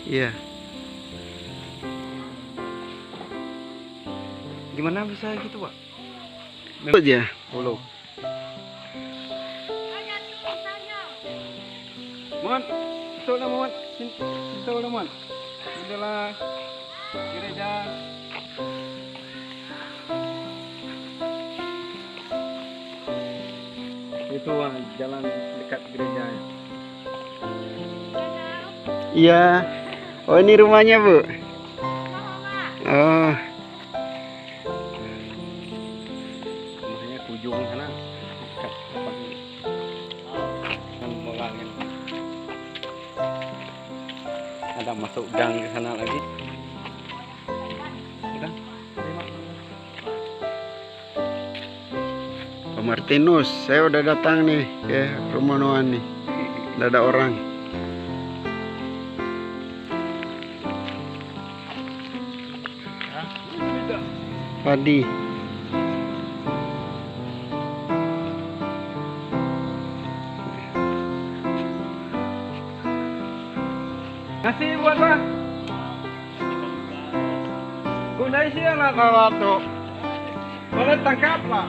Iya. Gimana bisa gitu, Pak? Aja. Halo. Mohon, betul mohon. Betul mohon. Adalah gereja. Itu jalan dekat gereja. Iya. Oh, ini rumahnya, Bu. Oh. Rumahnya ke ujung sana. Dekat Molangin. Ada masuk gang ke sana lagi. Udah. Pak Martinus, saya udah datang nih ke rumah Noan nih. Udah ada orang. Padi. Nasi buat apa? Kunai siang lah kalau tu. Boleh tangkap lah.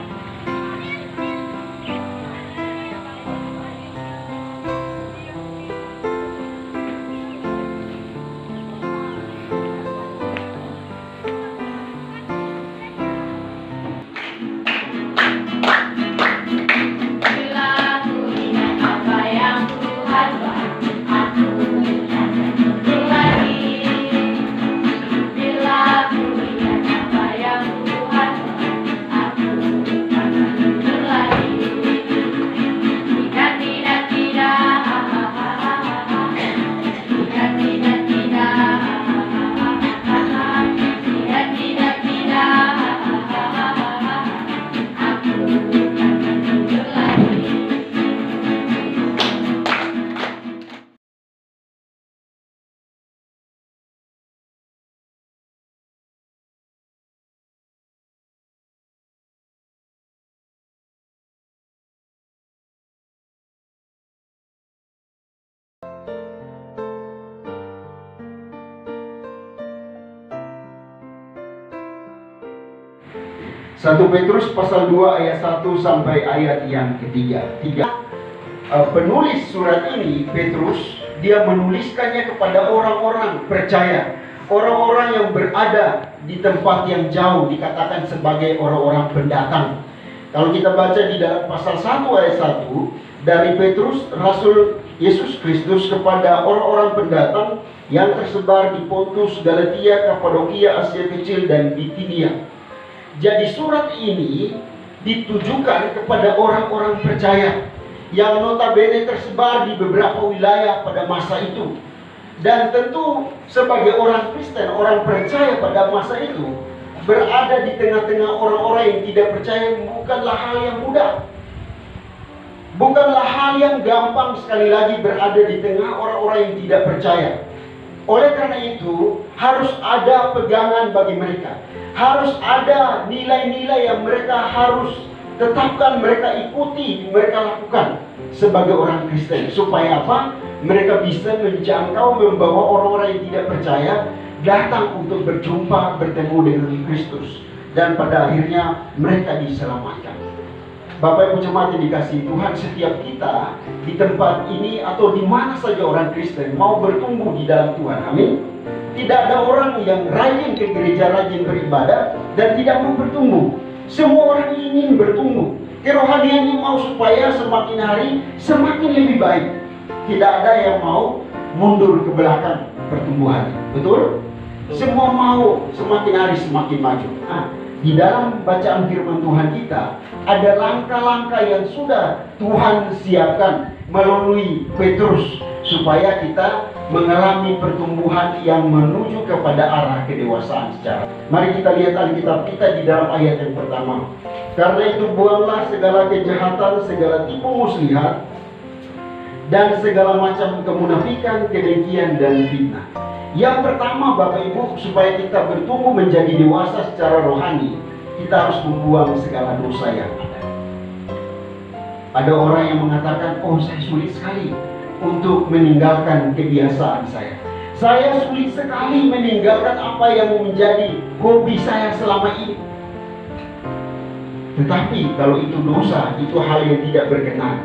Satu Petrus pasal 2 ayat 1 sampai ayat yang ketiga. Penulis surat ini, Petrus, dia menuliskannya kepada orang-orang percaya, orang-orang yang berada di tempat yang jauh, dikatakan sebagai orang-orang pendatang. Kalau kita baca di dalam pasal 1 ayat 1, dari Petrus, Rasul Yesus Kristus kepada orang-orang pendatang yang tersebar di Pontus, Galatia, Kapadokia, Asia Kecil, dan Bitinia. Jadi surat ini ditujukan kepada orang-orang percaya yang notabene tersebar di beberapa wilayah pada masa itu. Dan tentu sebagai orang Kristen, orang percaya pada masa itu, berada di tengah-tengah orang-orang yang tidak percaya bukanlah hal yang mudah. Bukanlah hal yang gampang, sekali lagi, berada di tengah orang-orang yang tidak percaya. Oleh karena itu, harus ada pegangan bagi mereka. Harus ada nilai-nilai yang mereka harus tetapkan, mereka ikuti, mereka lakukan sebagai orang Kristen. Supaya apa? Mereka bisa menjangkau, membawa orang-orang yang tidak percaya datang untuk berjumpa, bertemu dengan Kristus. Dan pada akhirnya mereka diselamatkan. Bapak Ibu jemaat yang dikasihi Tuhan, setiap kita di tempat ini atau di mana saja orang Kristen mau bertumbuh di dalam Tuhan. Amin. Tidak ada orang yang rajin ke gereja, rajin beribadah dan tidak mau bertumbuh. Semua orang ingin bertumbuh. Kerohaniannya mau supaya semakin hari semakin lebih baik. Tidak ada yang mau mundur ke belakang pertumbuhan. Betul? Semua mau semakin hari semakin maju. Di dalam bacaan firman Tuhan kita ada langkah-langkah yang sudah Tuhan siapkan melalui Petrus supaya kita mengalami pertumbuhan yang menuju kepada arah kedewasaan secara. Mari kita lihat Alkitab kita di dalam ayat yang pertama. Karena itu buanglah segala kejahatan, segala tipu muslihat, dan segala macam kemunafikan, kedengkian, dan fitnah. Yang pertama Bapak Ibu, supaya kita bertumbuh menjadi dewasa secara rohani, kita harus membuang segala dosa yang ada. Ada orang yang mengatakan, oh saya sulit sekali untuk meninggalkan kebiasaan saya. Saya sulit sekali meninggalkan apa yang menjadi hobi saya selama ini. Tetapi kalau itu dosa, itu hal yang tidak berkenan,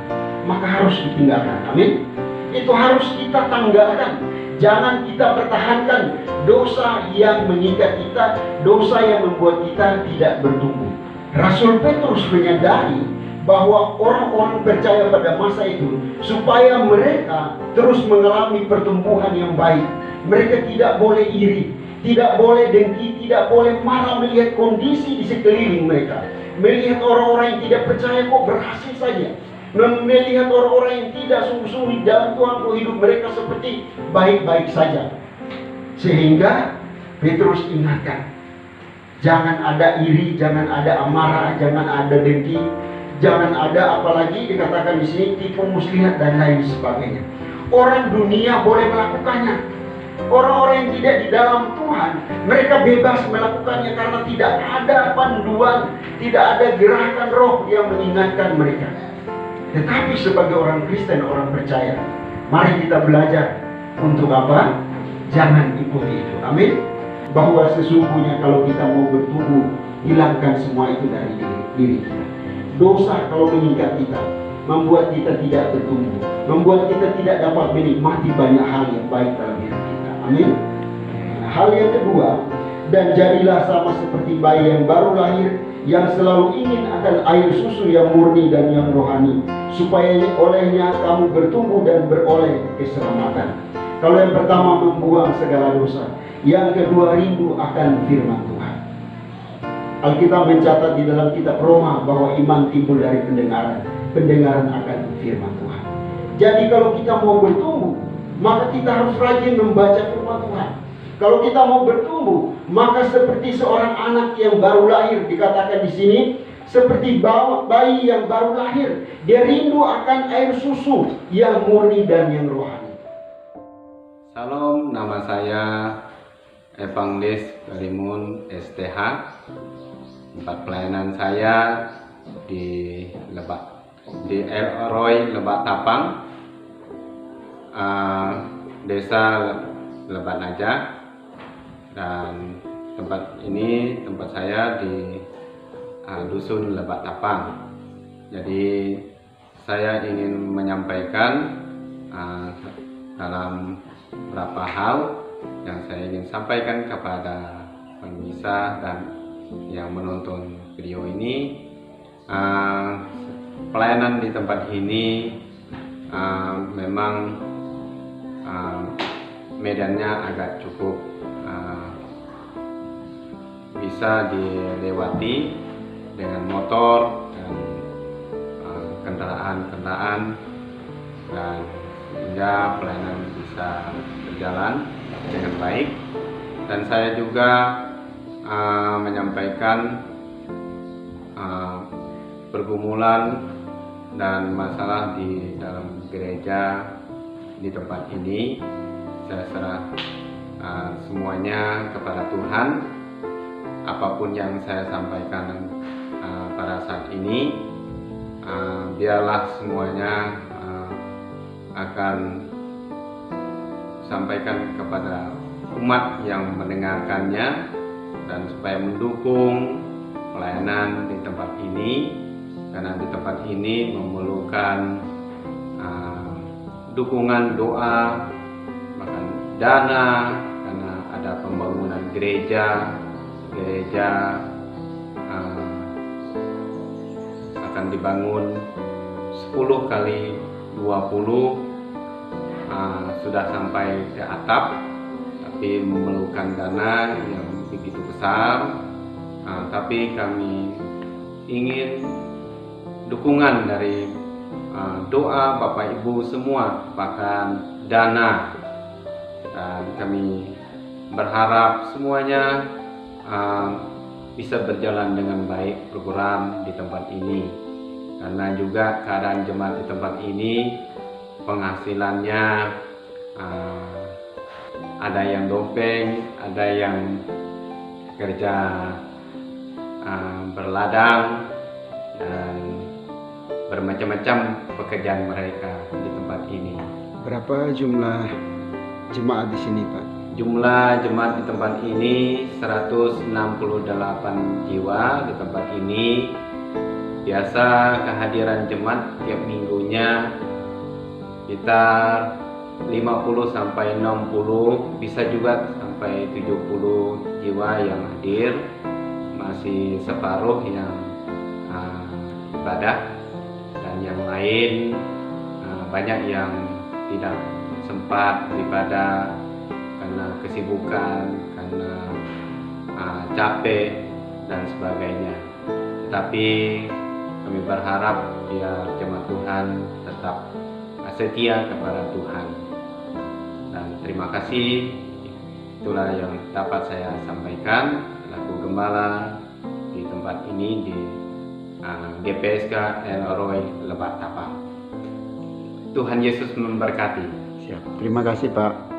maka harus ditinggalkan. Amin. Itu harus kita tanggalkan. Jangan kita pertahankan dosa yang mengikat kita, dosa yang membuat kita tidak bertumbuh. Rasul Petrus menyadari bahwa orang-orang percaya pada masa itu, supaya mereka terus mengalami pertumbuhan yang baik, mereka tidak boleh iri, tidak boleh dengki, tidak boleh marah melihat kondisi di sekeliling mereka, melihat orang-orang yang tidak percaya kok berhasil saja, melihat orang-orang yang tidak sungguh-sungguh dalam Tuhan kok hidup mereka seperti baik-baik saja. Sehingga Petrus ingatkan, jangan ada iri, jangan ada amarah, jangan ada dengki, jangan ada apalagi dikatakan di sini tipu muslihat dan lain sebagainya. Orang dunia boleh melakukannya. Orang-orang yang tidak di dalam Tuhan, mereka bebas melakukannya karena tidak ada panduan, tidak ada gerakan roh yang mengingatkan mereka. Tetapi sebagai orang Kristen, orang percaya, mari kita belajar untuk apa? Jangan ikuti itu. Amin. Bahwa sesungguhnya kalau kita mau bertumbuh, hilangkan semua itu dari diri kita. Dosa kalau mengikat kita, membuat kita tidak bertumbuh, membuat kita tidak dapat menikmati banyak hal yang baik dalam hidup kita. Amin. Hal yang kedua, dan jadilah sama seperti bayi yang baru lahir, yang selalu ingin akan air susu yang murni dan yang rohani, supaya olehnya kamu bertumbuh dan beroleh keselamatan. Kalau yang pertama membuang segala dosa, yang kedua rindu akan firman Tuhan. Alkitab mencatat di dalam kitab Roma bahwa iman timbul dari pendengaran, pendengaran akan firman Tuhan. Jadi kalau kita mau bertumbuh, maka kita harus rajin membaca firman Tuhan. Kalau kita mau bertumbuh, maka seperti seorang anak yang baru lahir, dikatakan di sini, seperti bayi yang baru lahir, dia rindu akan air susu yang murni dan yang rohani. Salam, nama saya Evangelis Karimun STH. Tempat pelayanan saya di El Roy, Lebak Tapang, Desa Lebat Najah. Dan tempat ini tempat saya di Dusun Lebak Tapang. Jadi saya ingin menyampaikan dalam beberapa hal yang saya ingin sampaikan kepada pemirsa dan yang menonton video ini. Pelayanan di tempat ini memang medannya agak cukup bisa dilewati dengan motor dan kendaraan-kendaraan, dan sehingga pelayanan bisa berjalan dengan baik. Dan saya juga menyampaikan pergumulan dan masalah di dalam gereja di tempat ini. Saya serah semuanya kepada Tuhan. Apapun yang saya sampaikan pada saat ini, biarlah semuanya akan sampaikan kepada umat yang mendengarkannya, dan supaya mendukung pelayanan di tempat ini, karena di tempat ini memerlukan dukungan doa, bahkan dana, karena ada pembangunan gereja akan dibangun 10 kali 20, sudah sampai ke atap, tapi memerlukan dana yang begitu besar. Tapi kami ingin dukungan dari doa Bapak Ibu semua, bahkan dana, dan kami berharap semuanya bisa berjalan dengan baik program di tempat ini, karena juga keadaan jemaat di tempat ini penghasilannya ada yang dopeng, ada yang kerja berladang, dan bermacam-macam pekerjaan mereka di tempat ini. Berapa jumlah jemaat di sini, Pak? Jumlah jemaat di tempat ini 168 jiwa di tempat ini. Biasa kehadiran jemaat tiap minggunya sekitar 50 sampai 60, bisa juga sampai 70 jiwa yang hadir. Masih separuh yang ibadah, dan yang lain banyak yang tidak sempat ibadah karena kesibukan, karena capek dan sebagainya. Tetapi kami berharap biar jemaat Tuhan tetap setia kepada Tuhan. Dan terima kasih, itulah yang dapat saya sampaikan selaku gembala di tempat ini di GPSK El Roy Lebak Tapang. Tuhan Yesus memberkati. Siap. Terima kasih, Pak.